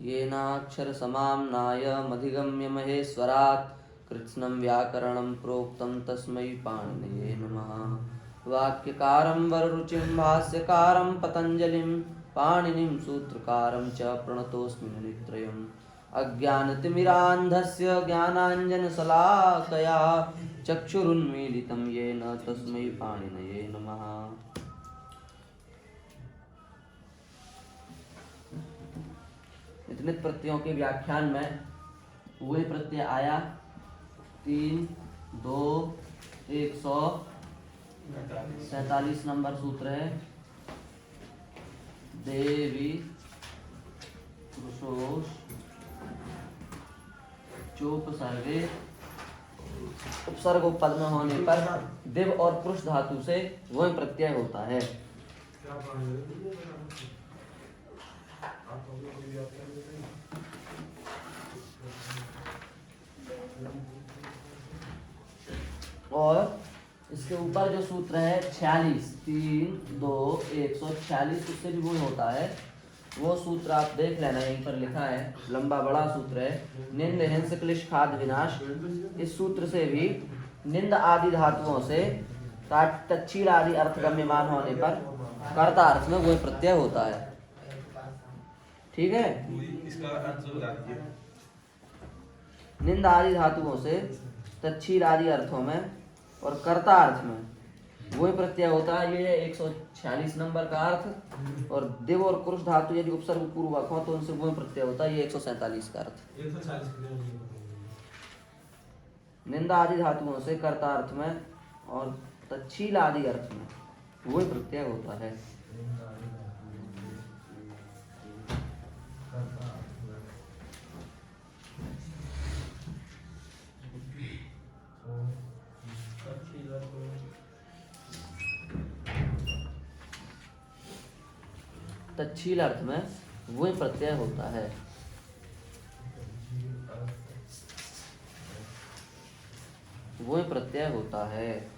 येनाक्षरसमाम्नायमधिगम्य महेश्वरात् कृत्स्नं व्याकरणं प्रोक्तं तस्मै पाणिनये नमः। वाक्यकारं वररुचिं भाष्यकारं पतञ्जलिं पाणिनिं सूत्रकारं च प्रणतोऽस्मि मुनित्रयम्। अज्ञानतिमिरान्धस्य ज्ञानाञ्जनशलाकया चक्षुरुन्मीलितं येन तस्मै पाणिनये नमः। नित प्रत्ययों के व्याख्यान में वही प्रत्यय आया 3, 2, 147 नंबर सूत्र है। देवी पुरुषोष चोपसर्गे उपसर्ग पद में होने पर दिव और पुरुष धातु से वही प्रत्यय होता है। और इसके ऊपर जो सूत्र है 46, 3, 2, 146 उससे भी वो होता है। वो सूत्र आप देख लेना, यहीं पर लिखा है, लंबा बड़ा सूत्र है। निंद हिंस क्लिश खाद विनाश। इस सूत्र से भी निंद आदि धातुओं से तच्छील आदि अर्थ गम्यमान होने पर कर्ता अर्थ में वही प्रत्यय होता है। ठीक है, निंद आदि धातुओं से तच्छील आदि अर्थों में और कर्ता अर्थ में वही प्रत्यय होता है। ये है 146 नंबर का अर्थ। और दिव और पुरुष धातु यदि उपसर्ग पूर्वक हो तो उनसे वही प्रत्यय होता है। ये 147 का अर्थ। निंदा आदि धातुओं से कर्ता अर्थ में और तच्छील आदि अर्थ में वही प्रत्यय होता है। तच्छील अर्थ में वही प्रत्यय होता है। वही प्रत्यय होता है।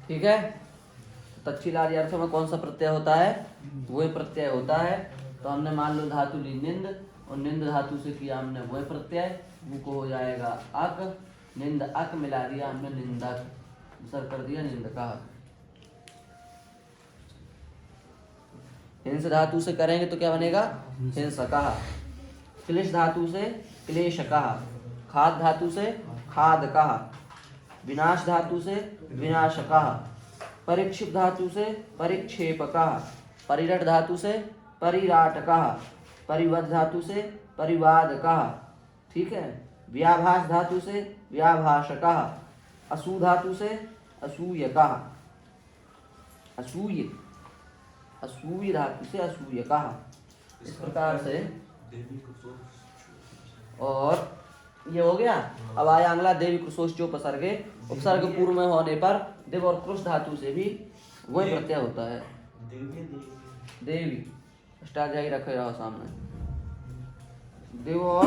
ठीक है, तच्छील आदि अर्थों में कौन सा प्रत्यय होता है? वही प्रत्यय होता है। तो हमने मान लो धातु ली निंद और निंद धातु से किया हमने वही प्रत्यय, वो को हो जाएगा अक। निंद अक मिला दिया हमने निंदक, सर कर दिया निंदका। हिंस धातु से करेंगे तो क्या बनेगा? हिंसकः। क्लेश धातु से क्लेशकः। खाद धातु से खादकः। विनाश धातु से विनाशकः। परिक्षिप धातु से परिक्षेपकः। परिरट धातु से परिराटकः। परिवद धातु से परिवादकः। ठीक है। व्याभास धातु से व्याभाषकः। असू धातु से असूयकः। असूय असूय धातु से असूयकः। इस प्रकार से। और ये हो गया। अब आया अगला देवी कृशोष जो उपसर्गे। उपसर्ग पूर्व में होने पर देव और कृष धातु से भी वही प्रत्यय होता है। देवी अष्टाध्यायी रखे रहो सामने। देव और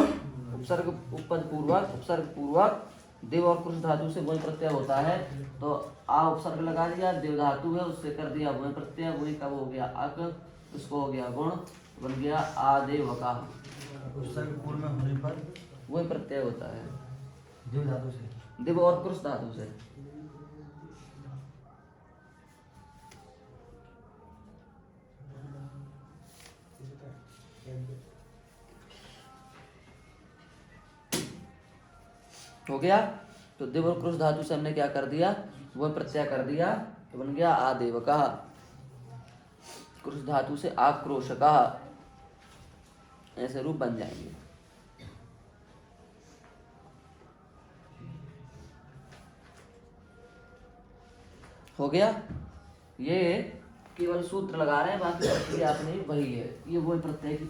उपसर्ग उपपद पूर्वक उपसर्ग पूर्वक देव और कृष धातु से वही प्रत्यय होता है। तो आ उपसर्ग लगा दिया, देव धातु है उससे कर दिया वही प्रत्यय। वही कब हो गया? अक। उसको हो गया गुण, बन गया आदेवका। उपसर्ग पूर्व में होने पर वही प्रत्यय होता है देव धातु से, देव और कृष धातु से। हो गया। तो देव और कृष धातु से हमने क्या कर दिया? वह प्रत्यय कर दिया, तो बन गया आदेवकः। कृष धातु से आक्रोशकः। ऐसे रूप बन जाएंगे। हो गया। ये केवल सूत्र लगा रहे हैं, बाकी प्रक्रिया आपने वही है। ये वही प्रत्यय की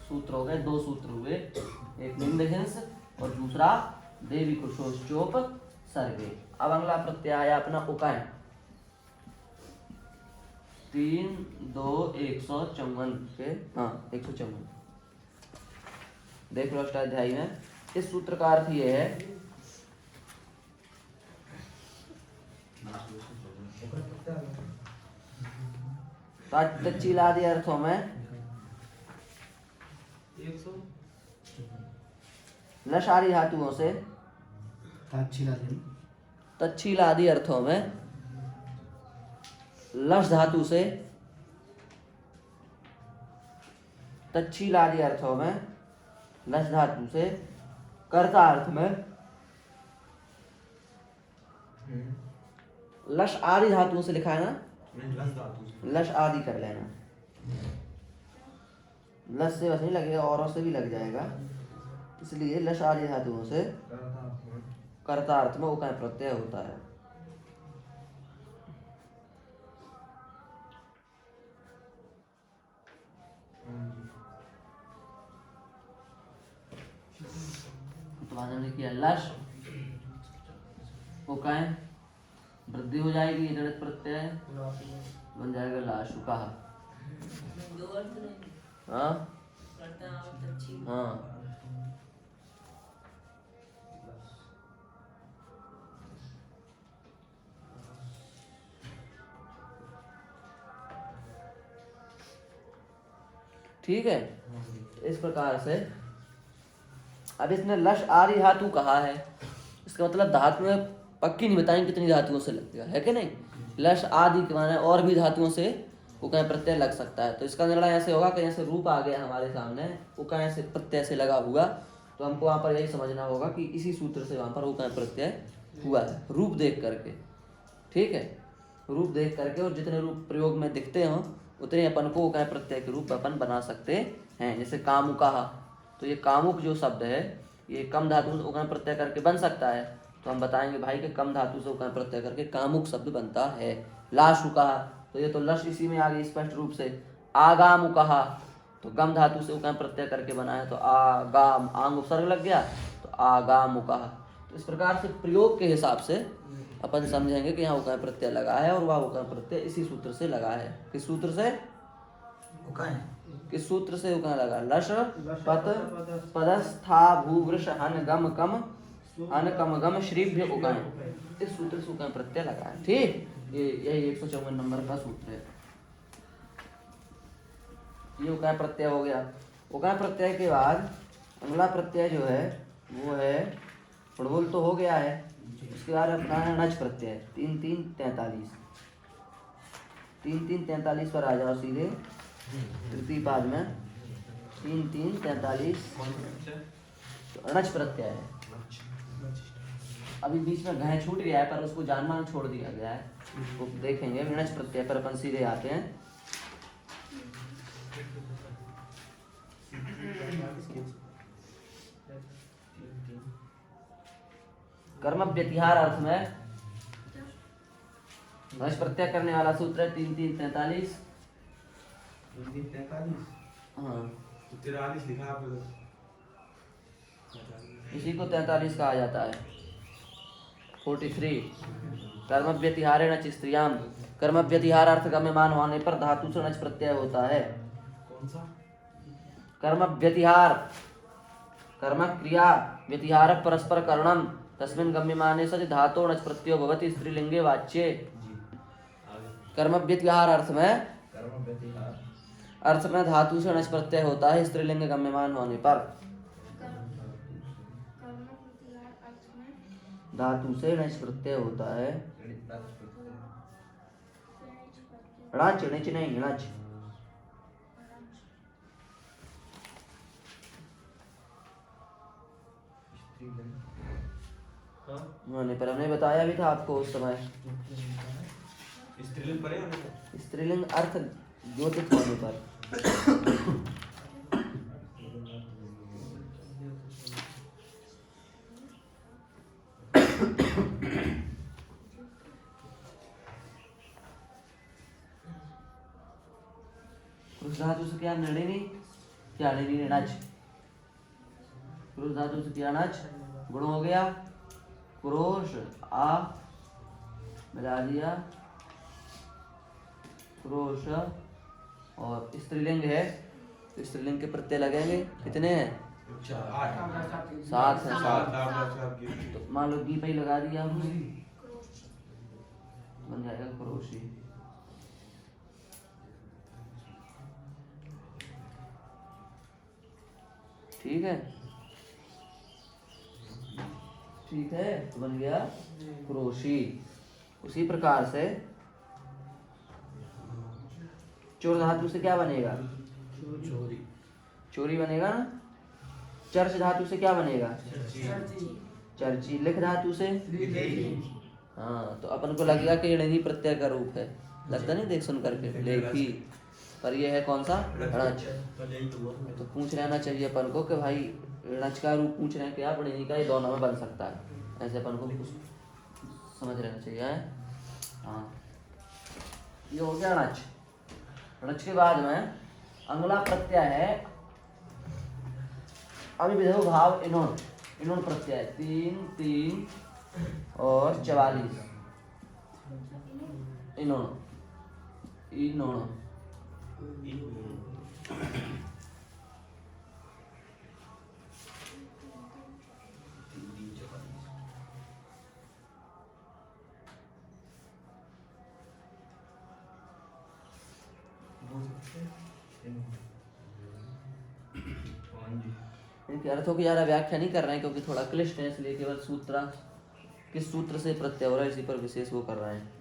सूत्र हो गए। दो सूत्र हुए, एक निंद हिंस और दूसरा देवी कृशोश्चोप सर्गे। अब अगला प्रत्यय आया अपना उकाय। 3 2 154 के 154। देख लो अष्टाध्यायी में इस सूत्र का अर्थ ये है तच्चील आदि अर्थों में लशारी धातुओं से तच्छील आदि अर्थों में लश धातु से तच्छील आदि अर्थों में लश धातु से कर्ता अर्थ में लश आदि धातुओं से लिखा है ना, लश आदि कर लेना। लश से बस नहीं लगेगा, औरों से भी लग जाएगा, इसलिए लश आदि धातुओं से कर्ता अर्थ में उकाय प्रत्यय होता है। तो हमने किया लश उकाय वृद्धि हो जाएगी, जड़ित प्रत्यय बन जाएगा लाशुका। हाँ हाँ ठीक है। इस प्रकार से अब इसने लश आदि धातु कहा है, इसका मतलब धातु में पक्की नहीं बताएंगे कितनी धातुओं से लगेगा, है कि नहीं। लश आदि के माने और भी धातुओं से उकाय प्रत्यय लग सकता है। तो इसका निर्णय ऐसे होगा कि जैसे रूप आ गया हमारे सामने उकाय से प्रत्यय से लगा हुआ, तो हमको वहाँ पर यही समझना होगा कि इसी सूत्र से वहाँ पर उकाय प्रत्यय हुआ है, रूप देख करके। ठीक है, रूप देख करके, और जितने रूप प्रयोग में दिखते हों उतने अपन को उकाय प्रत्यय के रूप अपन बना सकते हैं। जैसे कामुकाहा, तो ये कामुक जो शब्द है ये कम धातु से उकाय प्रत्यय करके बन सकता है, तो हम बताएंगे भाई कि कम धातु से उकाय प्रत्यय करके कामुक शब्द बनता है। लाशुकाहा, तो ये तो लश इसी में आ गई स्पष्ट रूप से। आगामुकाहा, तो गम धातु से उकाय प्रत्यय करके बना है, तो आगाम आंग उपसर्ग लग गया, तो आगामुकाहा। तो इस प्रकार से प्रयोग के हिसाब से अपन समझेंगे कि यहाँ उकाय प्रत्यय लगा है, और वह उकाय प्रत्यय इसी सूत्र से लगा है। किस सूत्र से? किस सूत्र से उकाय लगा? लश पत पदस्था भूवृष हन गम कम अन कम गम श्रीभ्य उकाय, इस सूत्र से उकाय प्रत्यय लगा है। ठीक, ये यही 154 नंबर का सूत्र है। ये उकाय प्रत्यय हो गया। उकाय प्रत्यय के बाद अगला प्रत्यय जो है वो है प्रणबोल, तो हो गया है। उसके बाद अपना है नच प्रत्यय। 3 3 43, 3 3 43 पर आ जाओ सीधे तृतीय पाद में। 3 3 43 अणच प्रत्यय है। अभी बीच में घय छूट गया है, पर उसको जानमान छोड़ दिया गया है, उसको देखेंगे। अणच प्रत्यय पर अपन सीधे आते हैं। कर्म व्यतिहार अर्थ में नच प्रत्यय करने वाला सूत्र है 3 3 43। हाँ, 43 लिखा आपने, इसी को 43 कहा जाता है। 43 कर्म व्यतिहारे नच स्त्रियाम, कर्म व्यतिहार अर्थ गम्यमान होने पर धातु से नच प्रत्यय होता है। कौन सा? कर्म व्यतिहार, कर्म क्रिया व्यतिहार परस्पर करणम तस्मिन् गम्यमाने सच धातो नच प्रत्ययो भवति स्त्रीलिंगे वाच्ये। कर्म व्यतिहार अर्थ में धातु से नच प्रत्यय होता है स्त्रीलिंग गम्यमान होने पर। धातु से नच प्रत्यय होता है। णच णच नहीं णच। होने पर हमने बताया भी था आपको उस समय। स्त्रीलिंग पढ़े होने को? स्त्रीलिंग अर्थ द्योतित होने पर। पुरुष धातु से क्या नड़िनी, क्या नच, पुरुष धातु से क्या नच गुण हो गया, क्रोश आ मिला दिया, क्रोश, और स्त्रीलिंग है तो स्त्रीलिंग के प्रत्यय लगेंगे। कितने हैं? 7 है। 7 तो मान लो गी पे ही लगा दिया हमने, बन जाएगा क्रोशी। ठीक है, ठीक है, तो बन गया क्रोशी। उसी प्रकार से चोर धातु से क्या बनेगा? चोरी बनेगा ना। चर्च धातु से क्या बनेगा? चर्ची। लिख धातु से, हाँ, तो अपन को लगेगा कि ऋणी प्रत्यय का रूप है, लगता नहीं देख सुन करके लेखी, पर ये है कौन सा? णच। तो पूछ लेना चाहिए अपन को कि भाई णच का रूप पूछ रहे हैं कि आप ऋणी का, ये दोनों में बन सकता है, ऐसे अपन को कुछ समझ लेना चाहिए है? हाँ, ये हो गया णच। णच के बाद में अगला प्रत्यय है अभिविधो भाव इनोन। इनोन प्रत्यय 3 3 और 44। इनोन, इनोन। इनके अर्थों की ज्यादा व्याख्या नहीं कर रहे हैं क्योंकि थोड़ा क्लिष्ट है, इसलिए केवल सूत्र, किस सूत्र से प्रत्यय हो रहा है इसी पर विशेष वो कर रहे हैं।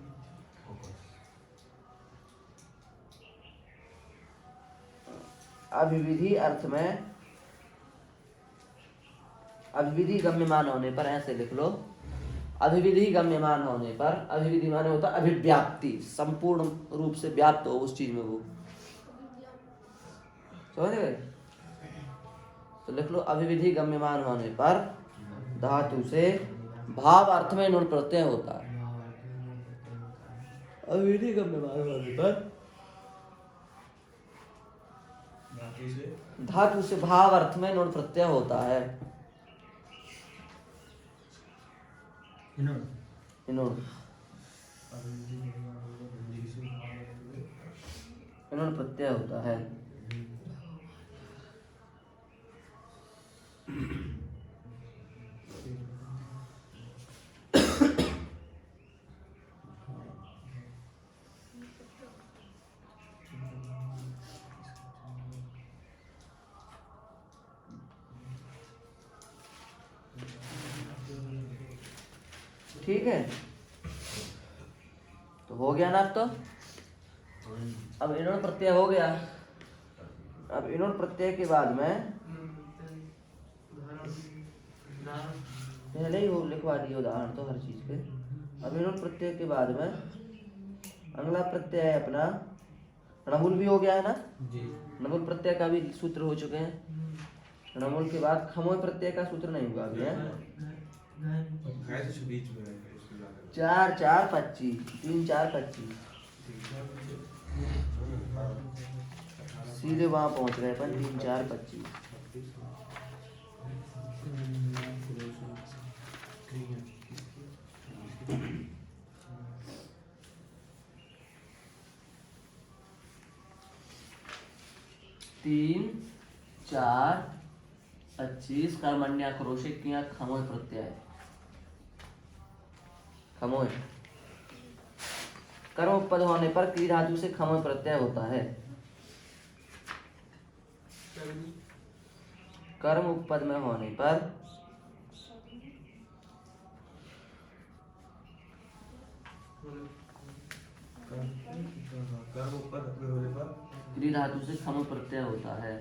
अभिविधि अर्थ में अभिविधि गम्यमान होने पर ऐसे लिख लो, अभिविधि गम्यमान होने पर, अभिविधि माने होता है अभिव्याप्ति, संपूर्ण रूप से व्याप्त हो उस चीज में वो, समझ गए? तो लिख लो अभिविधि गम्यमान होने पर धातु से भाव अर्थ में नुण प्रत्यय होता है। अभिविधि गम्यमान होने पर धातु से भाव अर्थ में नुण प्रत्यय होता है। इनोन प्रत्यय होता है। ठीक है, तो हो गया ना। अब तो अब इनोन प्रत्यय हो गया। अब इनोन प्रत्यय के बाद में पहले ही वो लिखवा दिए उदाहरण तो हर चीज के। अब इनोन प्रत्यय के बाद में अगला प्रत्यय है अपना णमुल भी हो गया है ना जी। णमुल प्रत्यय का भी सूत्र हो चुके हैं। णमुल के बाद खमोय प्रत्यय का सूत्र नहीं हुआ अभी है। 4 4 25, 3 4 25, सीधे वहां पहुंच गए अपन। 3 4 25, तीन 4 25 कर्मण्या क्रोशिक किया खमोय प्रत्यय। खमोय कर्म पद होने पर क्री धातु से खमोय प्रत्यय होता है। कर्म उपपद में होने पर क्री धातु से खमोय प्रत्यय होता है।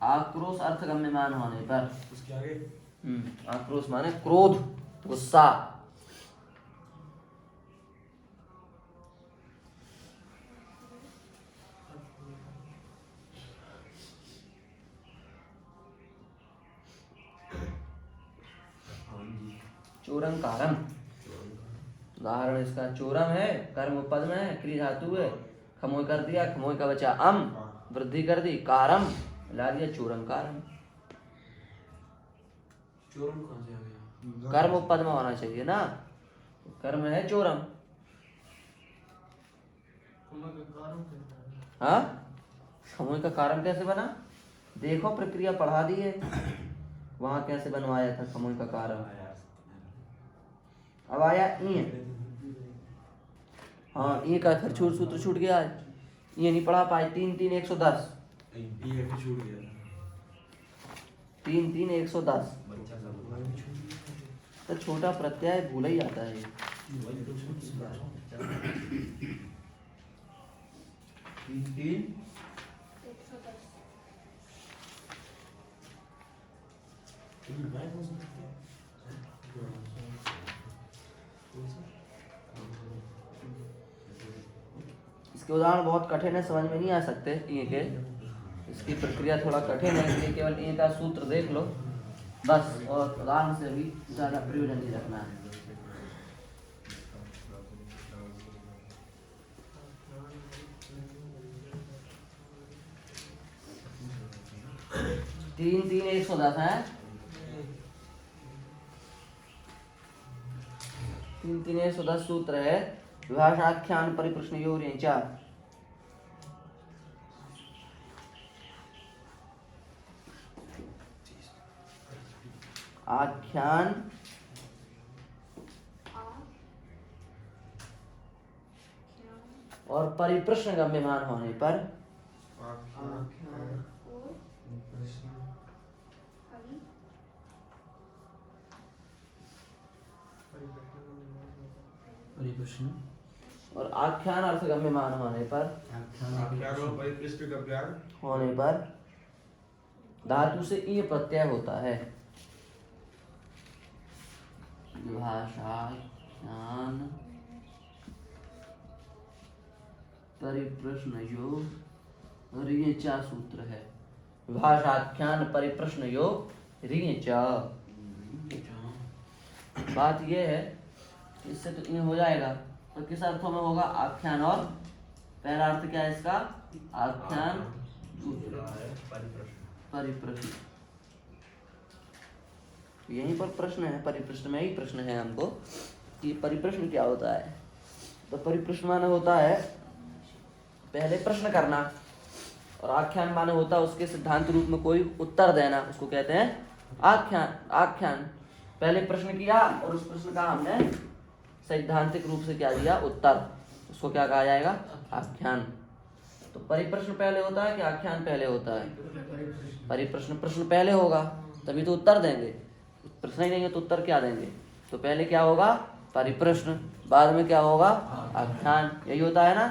आक्रोश अर्थ गम्यमान होने पर, उसके आगे आक्रोश माने क्रोध, गुस्सा। चोरंकारम। उदाहरण इसका चोरम है, कर्म पद में है, क्रिया धातु है, खमोय कर दिया, खमोय का बचा अम, वृद्धि कर दी, कारम ला दिया चोरंकारम। चोरम कहाँ से आ गया? कर्म पद में होना चाहिए ना, कर्म है चोरम। हाँ, खमोय का कारण कैसे बना? देखो प्रक्रिया पढ़ा दी है, वहां कैसे बनवाया था खमोय का कारण। अब आया ई। हाँ, ई का फिर सूत्र छूट गया है, ये नहीं पढ़ा पाए। 3 3 110, ये भी छूट गया। 3 3 110। तो छोटा प्रत्यय भूला ही आता है। 3 3 इसके उदाहरण बहुत कठिन है, समझ में नहीं आ सकते ये के। इसकी प्रक्रिया थोड़ा कठिन है, इसलिए केवल ये का सूत्र देख लो बस, और उदाहरण से भी ज़्यादा प्रयोजन नहीं रखना है। तीन 3 110 है। 3 3 110 सूत्र है। विभाषाख्यान परिप्रश्न योर आख्यान और परिप्रश्न गम्यमान होने पर परिप्रश्न और आख्यान अर्थ गम्यमान होने पर धातु से ई प्रत्यय होता है। विभाषाख्यान परिप्रश्न योग ऋण चा सूत्र है। विभाषाख्यान परिप्रश्न योग ऋण चा। बात यह है, इससे तो इन हो जाएगा, तो किस अर्थों में होगा? आख्यान और पहला अर्थ क्या है इसका? आख्यान परिप्रश्न। यहीं पर प्रश्न है, परिप्रश्न में ही प्रश्न है हमको कि परिप्रश्न क्या होता है। तो परिप्रश्न माने होता है पहले प्रश्न करना, और आख्यान माने होता है उसके सिद्धांत रूप में कोई उत्तर देना, उसको कहते हैं आख्यान। आख्यान पहले प्रश्न किया और उस प्रश्न का हमने सैद्धांतिक रूप से क्या दिया? उत्तर। उसको क्या कहा जाएगा? आख्यान। तो परिप्रश्न पहले होता है कि आख्यान पहले होता है? परिप्रश्न, प्रश्न पहले होगा तभी तो उत्तर देंगे। प्रश्न ही नहीं है तो उत्तर क्या देंगे? तो पहले क्या होगा? परिप्रश्न, बाद में क्या होगा? आख्यान। यही होता है ना।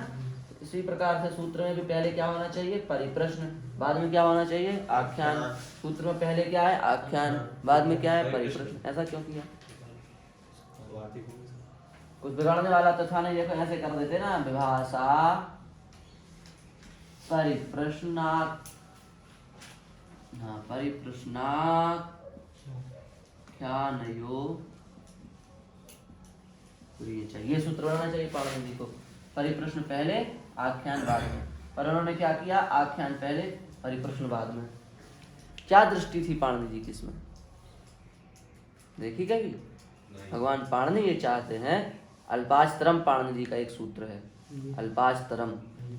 तो इसी प्रकार से सूत्र में भी पहले क्या होना चाहिए? परिप्रश्न, बाद में क्या होना चाहिए? आख्यान। सूत्र में पहले क्या है? आख्यान, बाद में क्या है? परिप्रश्न। ऐसा क्यों किया? कुछ बिगाड़ने वाला तो था नहीं। देखो ऐसे कर देते ना, विभाषा परिप्रश्नात्, हाँ, परिप्रश्नाख्यानयो ये सूत्र बनाना चाहिए पाणिनि जी को। परिप्रश्न पहले, आख्यान बाद में। पर उन्होंने क्या किया? आख्यान पहले, परिप्रश्न बाद में। क्या दृष्टि थी पाणिनि जी की इसमें? देखी कभी? भगवान पाणिनि ये चाहते हैं, अल्पाचतरम पाणिनि जी का एक सूत्र है, अल्पाचतरम,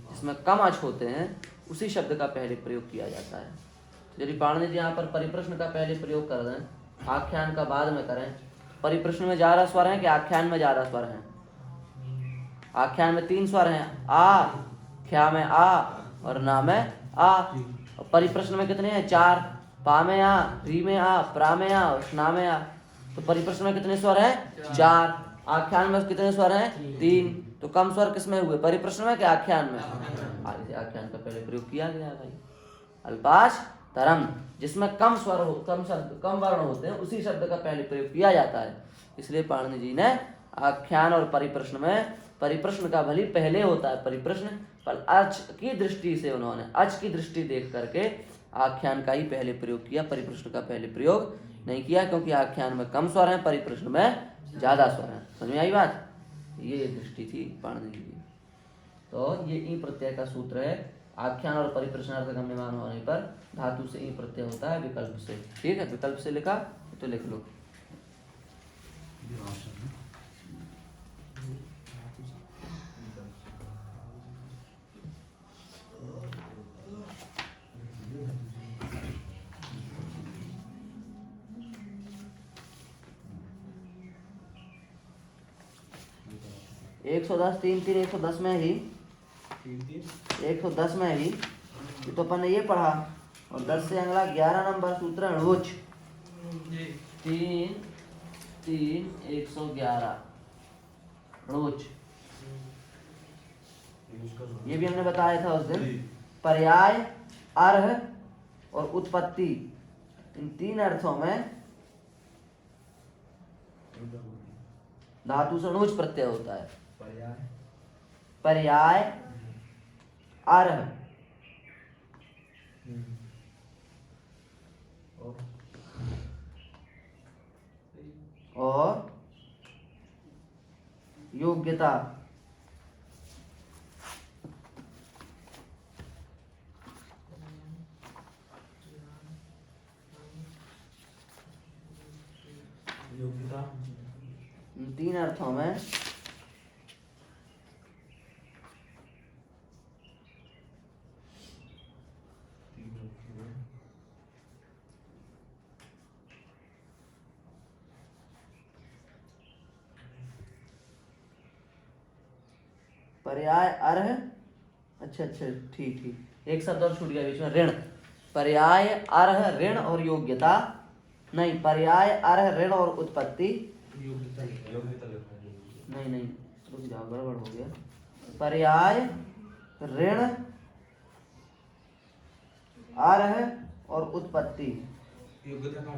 जिसमें कम अच होते हैं, उसी शब्द का पहले प्रयोग किया जाता है। तो यदि पाणिनि जी यहाँ पर परिप्रश्न का पहले प्रयोग कर दें, आख्यान का बाद में करें, परिप्रश्न में ज्यादा स्वर हैं कि आख्यान में ज्यादा स्वर हैं? आख्यान में 3 स्वर हैं, आ, ख्या में आ और ना में आ। और परिप्रश्न में कितने हैं? 4, पा में आ, री में आ, प्रा में आ और स्ना में आ। तो परिप्रश्न में कितने स्वर हैं? 4। आख्यान में कितने स्वर हैं? 3। तो कम स्वर किसमें हुए? परिप्रश्न में कि आख्यान में? आख्यान का पहले प्रयोग किया गया भाई। अल्पाश तरम, जिसमें कम स्वर हो, कम शब्द, कम वर्ण होते हैं, उसी शब्द का पहले प्रयोग किया जाता है। इसलिए पाणिनि जी ने आख्यान और परिप्रश्न में, परिप्रश्न का भली पहले होता है परिप्रश्न, पर अच की दृष्टि से उन्होंने, अच की दृष्टि देख करके आख्यान का ही पहले प्रयोग किया, परिप्रश्न का पहले प्रयोग नहीं किया, क्योंकि आख्यान में कम स्वर हैं, परिप्रश्न में ज्यादा स्वर हैं। समझ में आई बात? ये दृष्टि थी पाणिनि की। तो ये ई प्रत्यय का सूत्र है। आख्यान और परिप्रश्नार्थ गम्यमान होने पर धातु से ई प्रत्यय होता है विकल्प से। ठीक है, विकल्प से लिखा तो लिख लो। विभाषण 110 3 110 में ही 110 में ही ये तो अपन ने ये पढ़ा। और 10 से अगला 11 नंबर सूत्र णोच 3 3 111 णोच। ये भी हमने बताया था उस दिन। पर्याय, अर्ह और उत्पत्ति, इन तीन अर्थों में धातु से णोच प्रत्यय होता है। पर्याय, अर्ह और योग्यता। योग्यता इन तीन अर्थों में पर्याय, अर्ह, अच्छा ठीक, एक शब्द और छूट गया बीच में, ऋण। पर्याय, अर्ह, ऋण और योग्यता, नहीं, पर्याय, अर्ह, ऋण और उत्पत्ति, नहीं रुक जाओ, गड़बड़ हो गया। पर्याय, ऋण, अर्ह और उत्पत्ति। योग्यता का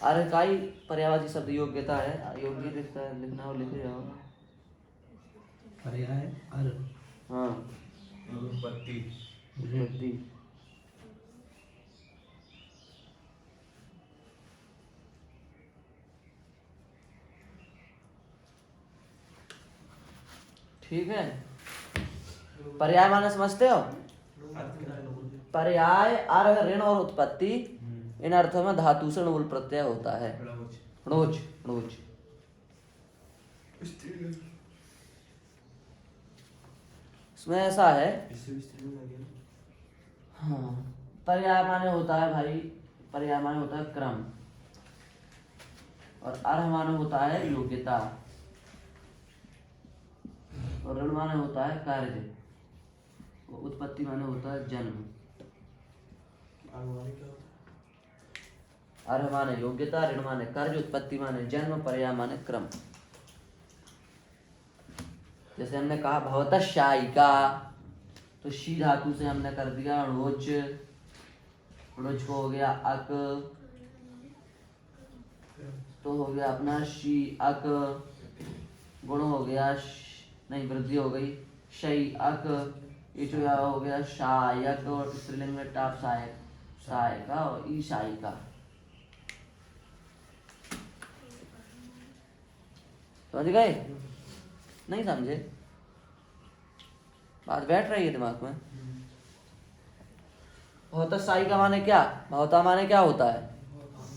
अर्ह का ही पर्यायवाची शब्द योग्यता है। योग्य लिखना हो लिखे जाओ। पर्याय, अर्ह, हाँ, उत्पत्ति। उत्पत्ति। ठीक है, पर्याय माने समझते हो? पर्याय, अर्ह, ऋण और उत्पत्ति, इन अर्थों में धातु से णुल प्रत्यय होता है। णोच णोच। इसमें ऐसा है, हाँ, पर्याय माने होता है भाई, पर्याय माने होता है क्रम, और अर्ह माने होता है योग्यता, और ऋण माने होता है कार्य, और उत्पत्ति माने होता है जन्म। अर्ह माने योग्यता, ऋण माने कार्य, उत्पत्ति माने जन्म, पर्याय माने क्रम। जैसे हमने कहा भवतः शायिका, तो शी धातु से हमने कर दिया णोच, णोच को हो गया अक, तो हो गया अपना शी अक, गुण हो गया नहीं, वृद्धि हो गई शई अक, इचुया हो गया शायक, और स्त्रीलिंग में टाप सहायक, सहायिका और ई शायिका। समझ गए? नहीं समझे? बात बैठ रही है दिमाग में? भवता शायिका माने क्या? भवता माने क्या होता है?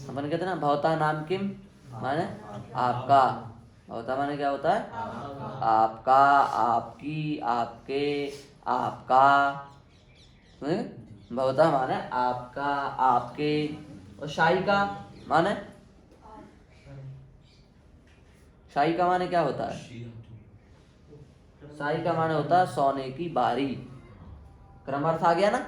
अपन कहते हैं ना भवता नाम किम, माने आपका। भवता माने क्या होता है? आपका, आपकी, आपके, आपका। भवता माने आपका, आपके। और शायिका माने, शायिका माने क्या होता है? शायिका माने होता है सोने की बारी। क्रम अर्थ आ गया ना?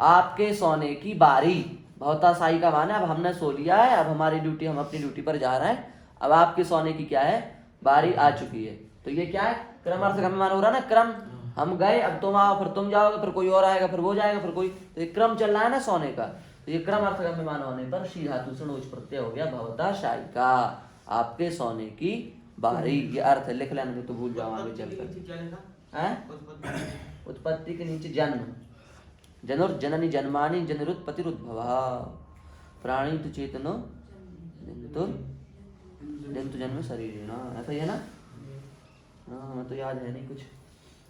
आपके सोने की बारी। भवता शायिका माने अब हमने सो लिया है, अब हमारी ड्यूटी, हम अपनी ड्यूटी पर जा रहे हैं, अब आपके सोने की क्या है? बारी आ चुकी है। तो ये क्या है? क्रम अर्थ गम्यमान हो रहा है ना, क्रम। हम गए, अब तुम आओ, फिर तुम जाओगे, फिर कोई और आएगा, फिर वो जाएगा, फिर कोई, तो ये क्रम चल रहा है ना सोने का। तो ये क्रम अर्थ गम्यमान होने पर शी धातु से णोच प्रत्यय हो गया भवता शायिका, आपके सोने की बारी। ये अर्थ है, लिख लेना तो भूल जाओ आगे चलकर। हैं? उत्पत्ति के नीचे जन्म, जनुर्जननी जन्मानि जनिरुत्पत्तिरुद्भवः प्राणी तु चेतनो जंतु जन्म शरीरेण, ऐसा ही है ना? हाँ, मैं तो याद है नहीं कुछ।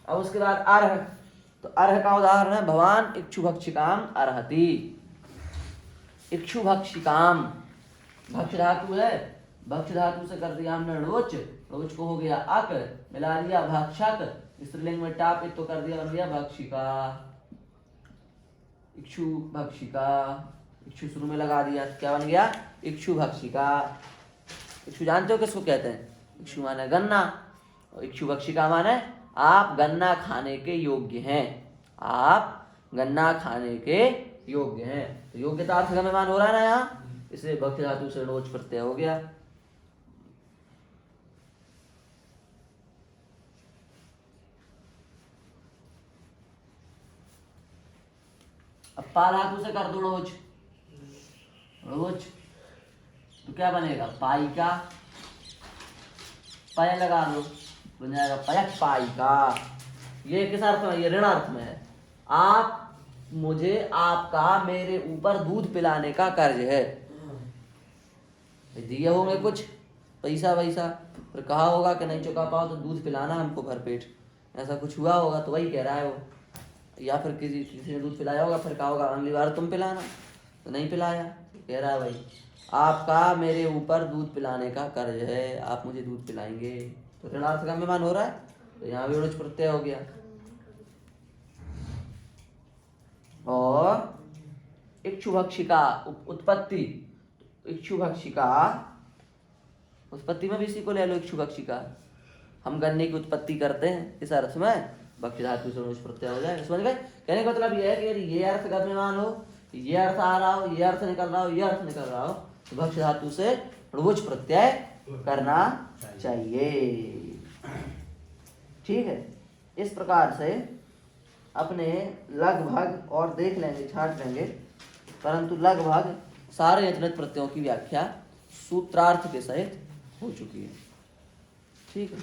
अब उसके बाद अर्ह, तो अर्ह का उदाहरण है भवान इक्षुभक्षिकाम अर्हति। इक्षुभक्षिकाम भक्ष धातु है, भक्ष धातु से कर दिया हमने णोच, णोच को हो गया अक, मिला दिया भक्षक, स्त्रीलिंग में टाप तो कर दिया, बन गया भक्षिका। इक्षु भक्षिका, इक्षु शुरू में लगा दिया, क्या बन गया? इक्षु भक्षिका। इक्षु जानते हो किसको कहते हैं? इक्षु माने गन्ना, और इक्षु भक्षिका माने आप गन्ना खाने के योग्य हैं, आप गन्ना खाने के योग्य हैं। तो योग्यता अर्थ गम्यमान हो रहा है ना यहाँ, इसलिए भक्ष धातु से णोच प्रत्यय हो गया। अब पा धातु से कर दो णोच, णोच तो क्या बनेगा? पाइका, पय लगा दो, बन जाएगा पयक पाइका। ये किस अर्थ में? ये ऋण अर्थ में है। आप मुझे आपका मेरे ऊपर दूध पिलाने का कर्ज है, दिए होंगे कुछ पैसा वैसा, फिर कहा होगा कि नहीं चुका पाओ तो दूध पिलाना हमको भरपेट, ऐसा कुछ हुआ होगा तो वही कह रहा है वो। या फिर किसी ने दूध पिलाया होगा, फिर कहा होगा अगली बार तुम पिलाना, तो नहीं पिलाया, कह रहा है भाई आपका मेरे ऊपर दूध पिलाने का कर्ज है, आप मुझे दूध पिलाएंगे, तो ऋणार्थ का गम्यमान हो रहा है, तो यहाँ भी णोच प्रत्यय हो गया। और इक्षुभक्षिका उत्पत्ति, इक्षुभक्षिका उत्पत्ति में भी इसी को ले लो, इक्षुभक्षिका। हम गन्ने की उत्पत्ति करते हैं, इस अर्थ में भक्ष धातु से णोच प्रत्यय हो जाएगा। समझ गए? कहने का मतलब यह है कि यदि ये अर्थ गम्यमान हो, ये अर्थ आ रहा हो, ये अर्थ निकल रहा हो, ये अर्थ निकल रहा हो, तो भक्ष धातु से णोच प्रत्यय करना चाहिए। ठीक है, इस प्रकार से अपने लगभग और देख लेंगे, छाट लेंगे, परंतु लगभग सारे यथनित प्रत्ययों की व्याख्या सूत्रार्थ के सहित हो चुकी है। ठीक है।